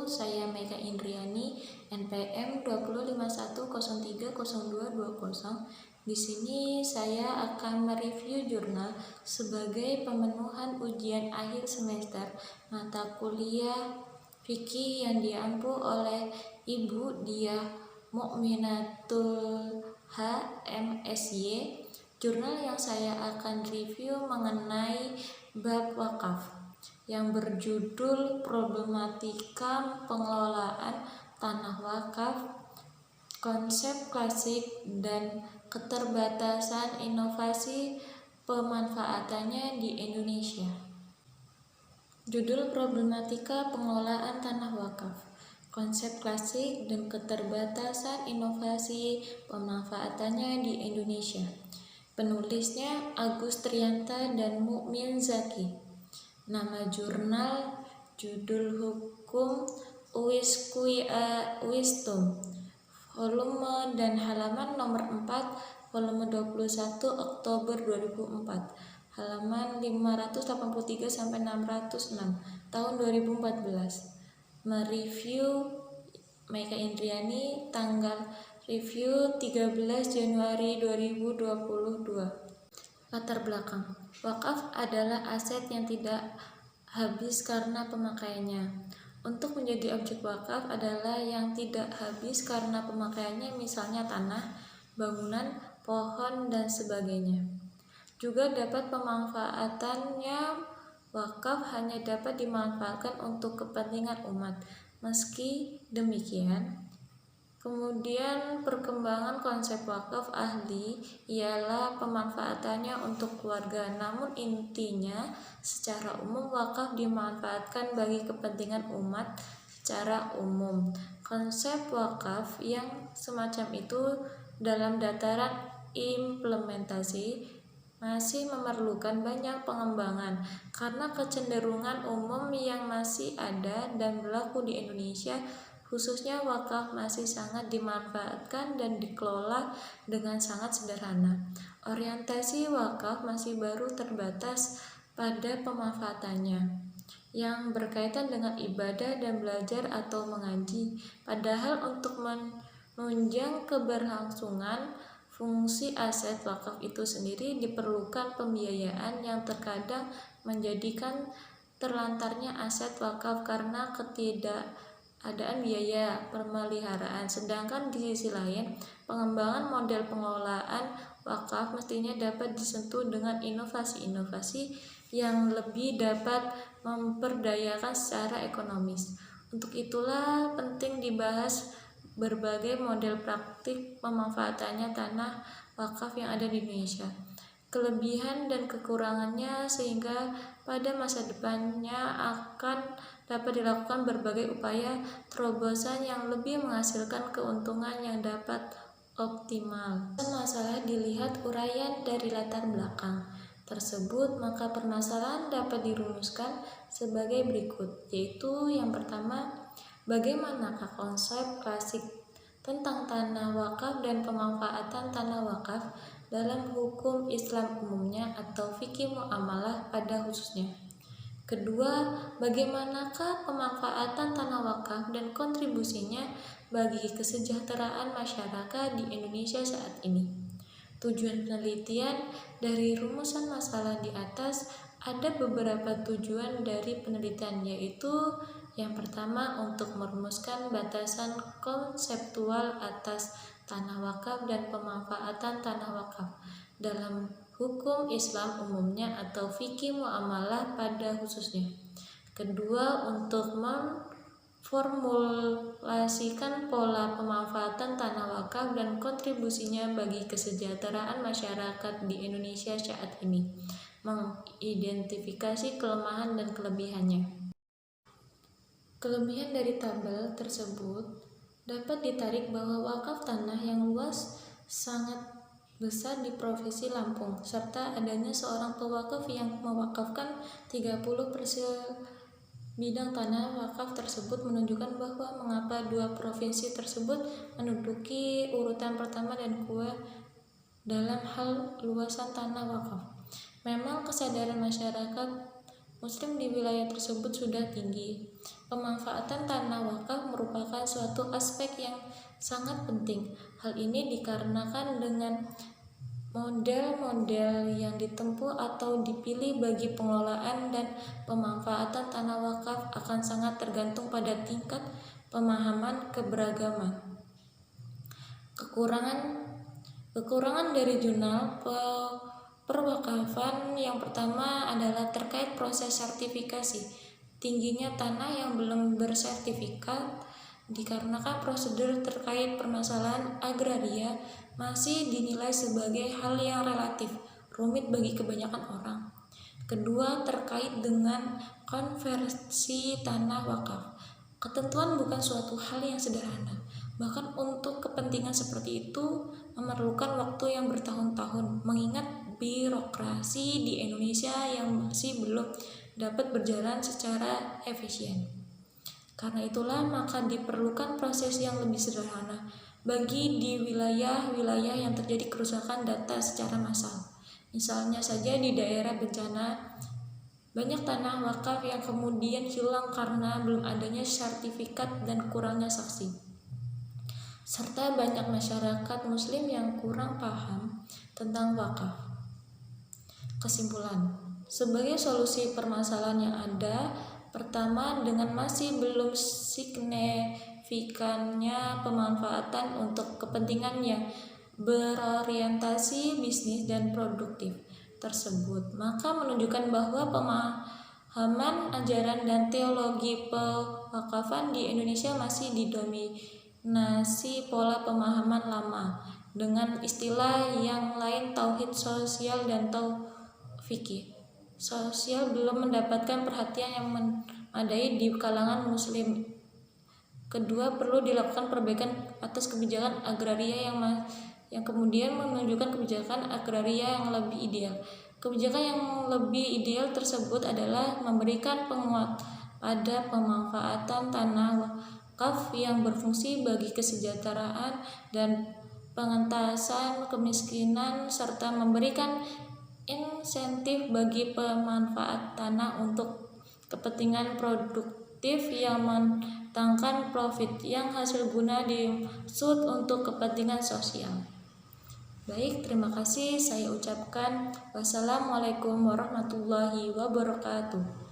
saya Mega Indriani, NPM 2051030220. Di sini saya akan mereview jurnal sebagai pemenuhan ujian akhir semester mata kuliah fikih yang diampu oleh Ibu Diah Mukminatul HMSY. Jurnal yang saya akan review mengenai bab wakaf yang berjudul Problematika Pengelolaan Tanah Wakaf, Konsep Klasik dan Keterbatasan Inovasi Pemanfaatannya di Indonesia. Judul Problematika Pengelolaan Tanah Wakaf, Konsep Klasik dan Keterbatasan Inovasi Pemanfaatannya di Indonesia. Penulisnya Agus Trianta dan Mukmin Zaki. Nama jurnal, judul hukum Uistum, volume dan halaman nomor 4, volume 21 Oktober 2004, halaman 583 sampai 606 tahun 2014. Mereview Mega Indriani, tanggal review 13 Januari 2022. Latar belakang. Wakaf adalah aset yang tidak habis karena pemakaiannya. Untuk menjadi objek wakaf adalah yang tidak habis karena pemakaiannya, misalnya tanah, bangunan, pohon, dan sebagainya. Juga dapat pemanfaatannya. Wakaf hanya dapat dimanfaatkan untuk kepentingan umat. Meski demikian, kemudian perkembangan konsep wakaf ahli ialah pemanfaatannya untuk keluarga. Namun intinya, secara umum wakaf dimanfaatkan bagi kepentingan umat secara umum. Konsep wakaf yang semacam itu dalam dataran implementasi masih memerlukan banyak pengembangan karena kecenderungan umum yang masih ada dan berlaku di Indonesia, khususnya wakaf masih sangat dimanfaatkan dan dikelola dengan sangat sederhana. Orientasi wakaf masih baru terbatas pada pemanfaatannya yang berkaitan dengan ibadah dan belajar atau mengaji. Padahal untuk menunjang keberlangsungan fungsi aset wakaf itu sendiri diperlukan pembiayaan yang terkadang menjadikan terlantarnya aset wakaf karena ketidakadaan biaya pemeliharaan. Sedangkan di sisi lain, pengembangan model pengelolaan wakaf mestinya dapat disentuh dengan inovasi-inovasi yang lebih dapat memperdayakan secara ekonomis. Untuk itulah penting dibahas berbagai model praktik pemanfaatannya tanah wakaf yang ada di Indonesia, kelebihan dan kekurangannya, sehingga pada masa depannya akan dapat dilakukan berbagai upaya terobosan yang lebih menghasilkan keuntungan yang dapat optimal. Masalah dilihat uraian dari latar belakang tersebut, maka permasalahan dapat dirumuskan sebagai berikut, yaitu yang pertama, bagaimanakah konsep klasik tentang tanah wakaf dan pemanfaatan tanah wakaf dalam hukum Islam umumnya atau fikih muamalah pada khususnya. Kedua, bagaimanakah pemanfaatan tanah wakaf dan kontribusinya bagi kesejahteraan masyarakat di Indonesia saat ini. Tujuan penelitian. Dari rumusan masalah di atas, ada beberapa tujuan dari penelitian, yaitu yang pertama, untuk merumuskan batasan konseptual atas tanah wakaf dan pemanfaatan tanah wakaf dalam hukum Islam umumnya atau fikih muamalah pada khususnya. Kedua, untuk memformulasikan pola pemanfaatan tanah wakaf dan kontribusinya bagi kesejahteraan masyarakat di Indonesia saat ini, mengidentifikasi kelemahan dan kelebihannya. Kelebihan dari tabel tersebut dapat ditarik bahwa wakaf tanah yang luas sangat besar di Provinsi Lampung, serta adanya seorang pewakaf yang mewakafkan 30% bidang tanah wakaf tersebut menunjukkan bahwa mengapa dua provinsi tersebut menduduki urutan pertama dan kedua dalam hal luasan tanah wakaf. Memang kesadaran masyarakat Muslim di wilayah tersebut sudah tinggi. Pemanfaatan tanah wakaf merupakan suatu aspek yang sangat penting. Hal ini dikarenakan dengan model-model yang ditempuh atau dipilih bagi pengelolaan dan pemanfaatan tanah wakaf akan sangat tergantung pada tingkat pemahaman keberagaman. Kekurangan dari jurnal perwakafan yang pertama adalah terkait proses sertifikasi. Tingginya tanah yang belum bersertifikat dikarenakan prosedur terkait permasalahan agraria masih dinilai sebagai hal yang relatif rumit bagi kebanyakan orang. Kedua, terkait dengan konversi tanah wakaf. Ketentuan bukan suatu hal yang sederhana. Bahkan untuk kepentingan seperti itu memerlukan waktu yang bertahun-tahun, mengingat birokrasi di Indonesia yang masih belum dapat berjalan secara efisien. Karena itulah maka diperlukan proses yang lebih sederhana bagi di wilayah-wilayah yang terjadi kerusakan data secara massal. Misalnya saja di daerah bencana, banyak tanah wakaf yang kemudian hilang karena belum adanya sertifikat dan kurangnya saksi. Serta banyak masyarakat muslim yang kurang paham tentang wakaf. Kesimpulan, sebagai solusi permasalahan yang ada, pertama, dengan masih belum signifikannya pemanfaatan untuk kepentingan yang berorientasi bisnis dan produktif tersebut, maka menunjukkan bahwa pemahaman ajaran dan teologi pewakafan di Indonesia masih didominasi pola pemahaman lama dengan istilah yang lain tauhid sosial dan fikih sosial belum mendapatkan perhatian yang memadai di kalangan muslim. Kedua, perlu dilakukan perbaikan atas kebijakan agraria yang kemudian menunjukkan kebijakan agraria yang lebih ideal. Kebijakan yang lebih ideal tersebut adalah memberikan penguat pada pemanfaatan tanah wakaf yang berfungsi bagi kesejahteraan dan pengentasan kemiskinan serta memberikan insentif bagi pemanfaat tanah untuk kepentingan produktif yang mendatangkan profit yang hasil guna dimaksud untuk kepentingan sosial. Baik, terima kasih saya ucapkan. Wassalamualaikum warahmatullahi wabarakatuh.